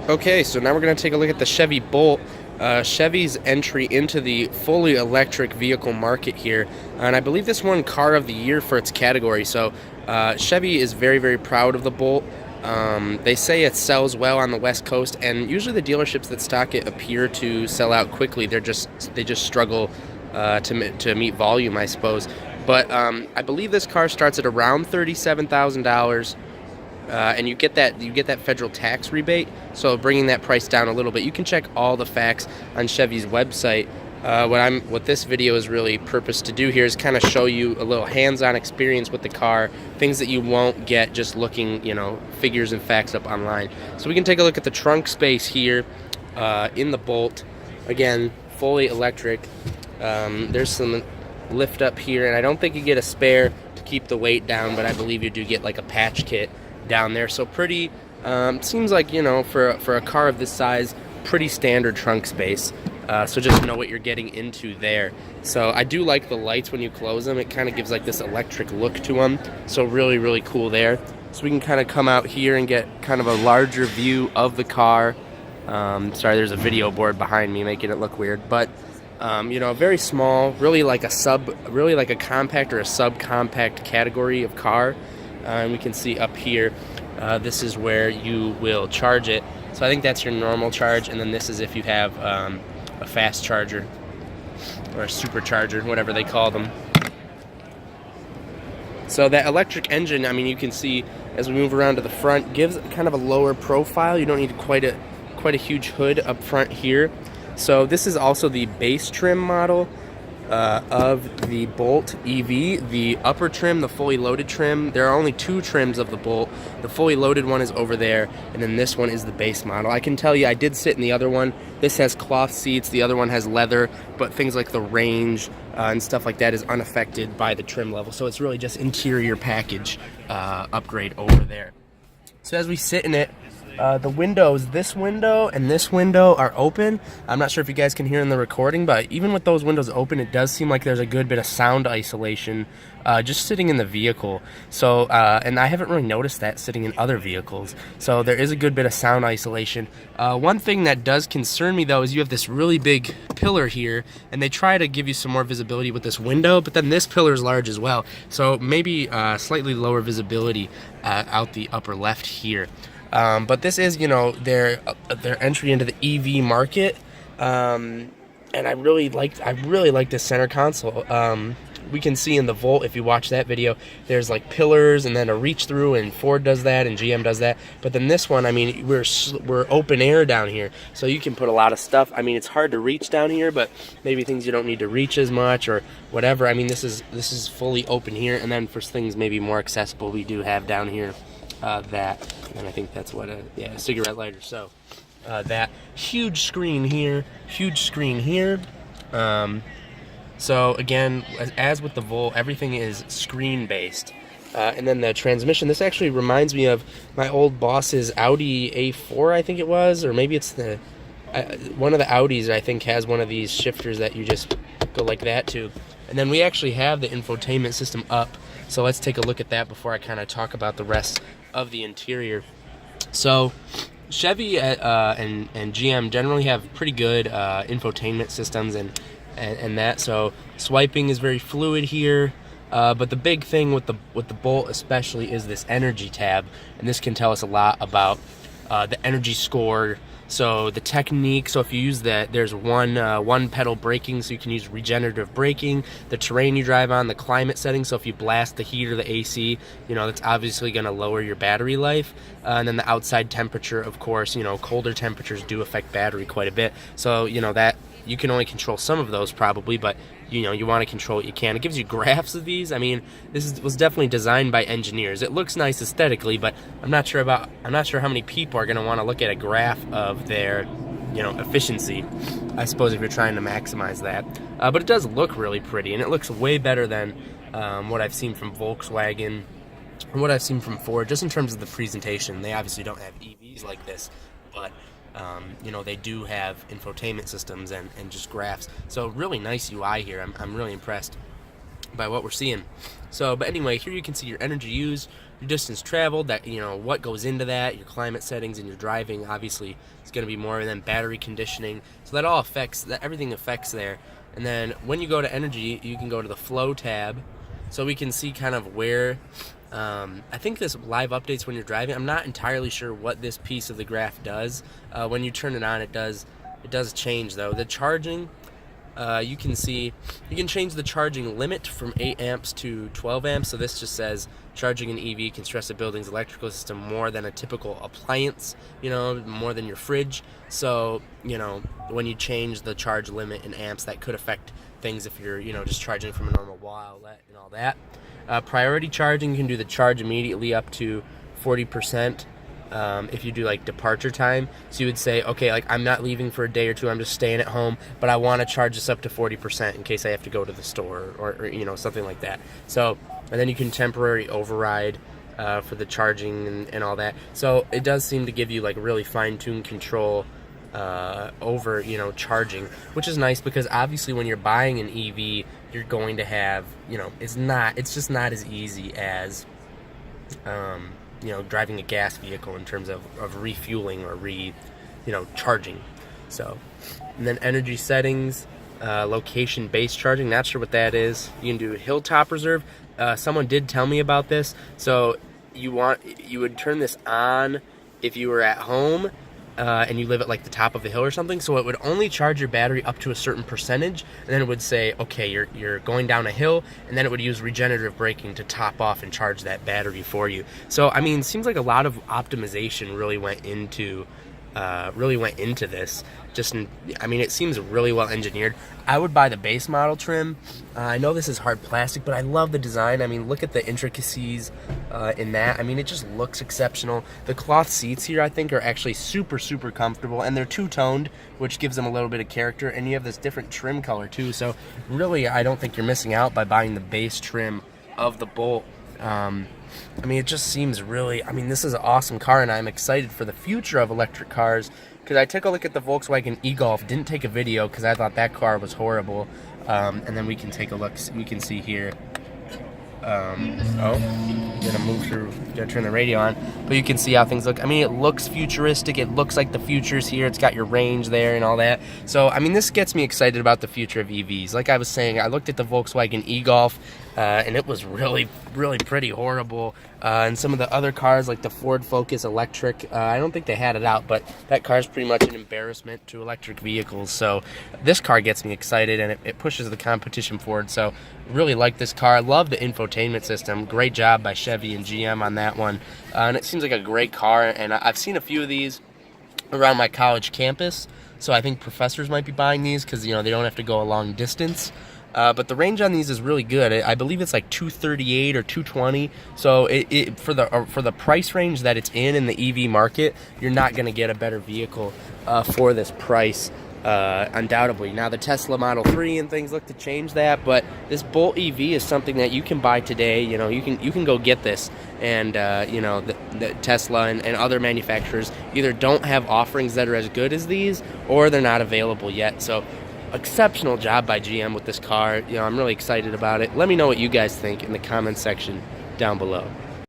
Okay, so now we're going to take a look at the Chevy Bolt. Chevy's entry into the fully electric vehicle market here, and I believe this won Car of the Year for its category. So Chevy is very, very proud of the Bolt. They say it sells well on the West Coast, and usually the dealerships that stock it appear to sell out quickly. They just struggle to meet volume, I suppose. But I believe this car starts at around $37,000. And you get that federal tax rebate, so bringing that price down a little bit. You can check all the facts on Chevy's website. What this video is really purposed to do here is kind of show you a little hands-on experience with the car, things that you won't get just looking, figures and facts up online. So we can take a look at the trunk space here in the Bolt. Again, fully electric. There's some lift up here, and I don't think you get a spare to keep the weight down, but I believe you do get like a patch kit down there. So pretty, seems like, for a car of this size, pretty standard trunk space. So just know what you're getting into there. So I do like the lights when you close them. It kind of gives like this electric look to them. So really, really cool there. So we can kind of come out here and get kind of a larger view of the car. Sorry, there's a video board behind me making it look weird, but very small, really like a compact or a subcompact category of car. And we can see up here, this is where you will charge it. So I think that's your normal charge, and then this is if you have a fast charger or a supercharger, whatever they call them. So that electric engine, I mean, you can see as we move around to the front, gives kind of a lower profile. You don't need quite a huge hood up front here. So this is also the base trim model of the Bolt EV. The upper trim, the fully loaded trim, there are only two trims of the Bolt. The fully loaded one is over there, and then this one is the base model. I can tell you I did sit in the other one. This has cloth seats, the other one has leather, but things like the range and stuff like that is unaffected by the trim level. So it's really just interior package upgrade over there. So as we sit in it, the windows, this window and this window are open. I'm not sure if you guys can hear in the recording, but even with those windows open, it does seem like there's a good bit of sound isolation just sitting in the vehicle. So, and I haven't really noticed that sitting in other vehicles. So there is a good bit of sound isolation. One thing that does concern me though is you have this really big pillar here, and they try to give you some more visibility with this window, but then this pillar is large as well. So maybe slightly lower visibility out the upper left here. But this is, their entry into the EV market, and I really like this center console. We can see in the Volt, if you watch that video, there's like pillars and then a reach through, and Ford does that and GM does that. But then this one, I mean, we're open air down here, so you can put a lot of stuff. I mean, it's hard to reach down here, but maybe things you don't need to reach as much or whatever. I mean, this is fully open here, and then for things maybe more accessible, we do have down here. That, and I think that's what a cigarette lighter. So that huge screen here. So again, as with the Volt, everything is screen based. And then the transmission, this actually reminds me of my old boss's Audi A4, I think it was, or maybe it's the one of the Audis, I think, has one of these shifters that you just go like that to. And then we actually have the infotainment system up. So let's take a look at that before I kind of talk about the rest of the interior. So Chevy and GM generally have pretty good infotainment systems and that. So swiping is very fluid here. But the big thing with the Bolt especially is this energy tab, and this can tell us a lot about the energy score. So the technique, so if you use that, there's one pedal braking, so you can use regenerative braking, the terrain you drive on, the climate setting, so if you blast the heat or the AC, that's obviously going to lower your battery life. And then the outside temperature, of course, colder temperatures do affect battery quite a bit. So, that you can only control some of those probably, but you want to control what you can. It gives you graphs of these. I mean, was definitely designed by engineers. It looks nice aesthetically, but I'm not sure how many people are going to want to look at a graph of their efficiency, I suppose, if you're trying to maximize that. But it does look really pretty, and it looks way better than what I've seen from Volkswagen and what I've seen from Ford, just in terms of the presentation. They obviously don't have EVs like this, but they do have infotainment systems and just graphs. So really nice UI here. I'm really impressed by what we're seeing. So, but anyway, here you can see your energy used. your distance traveled, that, you know, what goes into that, your climate settings and your driving, obviously, is going to be more, and then battery conditioning. So that all affects, that everything affects there. And then when you go to energy, you can go to the flow tab, so we can see kind of where, I think this live updates when you're driving. I'm not entirely sure what this piece of the graph does. When you turn it on, it does change though. The charging, you can see, you can change the charging limit from 8 amps to 12 amps. So this just says charging an EV can stress a building's electrical system more than a typical appliance, you know, more than your fridge. So, you know, when you change the charge limit in amps, that could affect things if you're, you know, just charging from a normal wall outlet and all that. Priority charging, you can do the charge immediately up to 40%. If you do like departure time, so you would say, okay, like I'm not leaving for a day or two, I'm just staying at home, but I want to charge this up to 40% in case I have to go to the store, or you know, something like that. So, and then you can temporary override for the charging and all that. So it does seem to give you like really fine-tuned control over, you know, charging, which is nice, because obviously when you're buying an EV, you're going to have, you know, it's just not as easy as you know, driving a gas vehicle in terms of refueling or charging. So, and then energy settings, location based charging, not sure what that is. You can do hilltop reserve. Someone did tell me about this. So you would turn this on if you were at home and you live at like the top of a hill or something. So it would only charge your battery up to a certain percentage, and then it would say, okay, you're going down a hill, and then it would use regenerative braking to top off and charge that battery for you. So I mean, it seems like a lot of optimization really went into this. I mean, it seems really well engineered. I would buy the base model trim. I know this is hard plastic, but I love the design. I mean, look at the intricacies in that. I mean, it just looks exceptional. The cloth seats here, I think, are actually super, super comfortable, and they're two-toned, which gives them a little bit of character, and you have this different trim color, too. So, really, I don't think you're missing out by buying the base trim of the Bolt. I mean, it just seems really, I mean, this is an awesome car, and I'm excited for the future of electric cars, because I took a look at the Volkswagen e-Golf, didn't take a video because I thought that car was horrible, and then we can take a look, we can see here, gotta turn the radio on, but you can see how things look. I mean, it looks futuristic, it looks like the future's here, it's got your range there and all that. So, I mean, this gets me excited about the future of EVs. Like I was saying, I looked at the Volkswagen e-Golf, and it was really, really pretty horrible. And some of the other cars, like the Ford Focus electric, I don't think they had it out, but that car is pretty much an embarrassment to electric vehicles. So this car gets me excited, and it pushes the competition forward. So really like this car. I love the infotainment system. Great job by Chevy and GM on that one. And it seems like a great car, and I've seen a few of these around my college campus. So I think professors might be buying these because, you know, they don't have to go a long distance. But the range on these is really good. I believe it's like 238 or 220. So for the price range that it's in the EV market, you're not going to get a better vehicle for this price, undoubtedly. Now the Tesla Model 3 and things look to change that, but this Bolt EV is something that you can buy today. You know, you can go get this, and you know, the Tesla and other manufacturers either don't have offerings that are as good as these, or they're not available yet. So exceptional job by GM with this car. You know, I'm really excited about it. Let me know what you guys think in the comments section down below.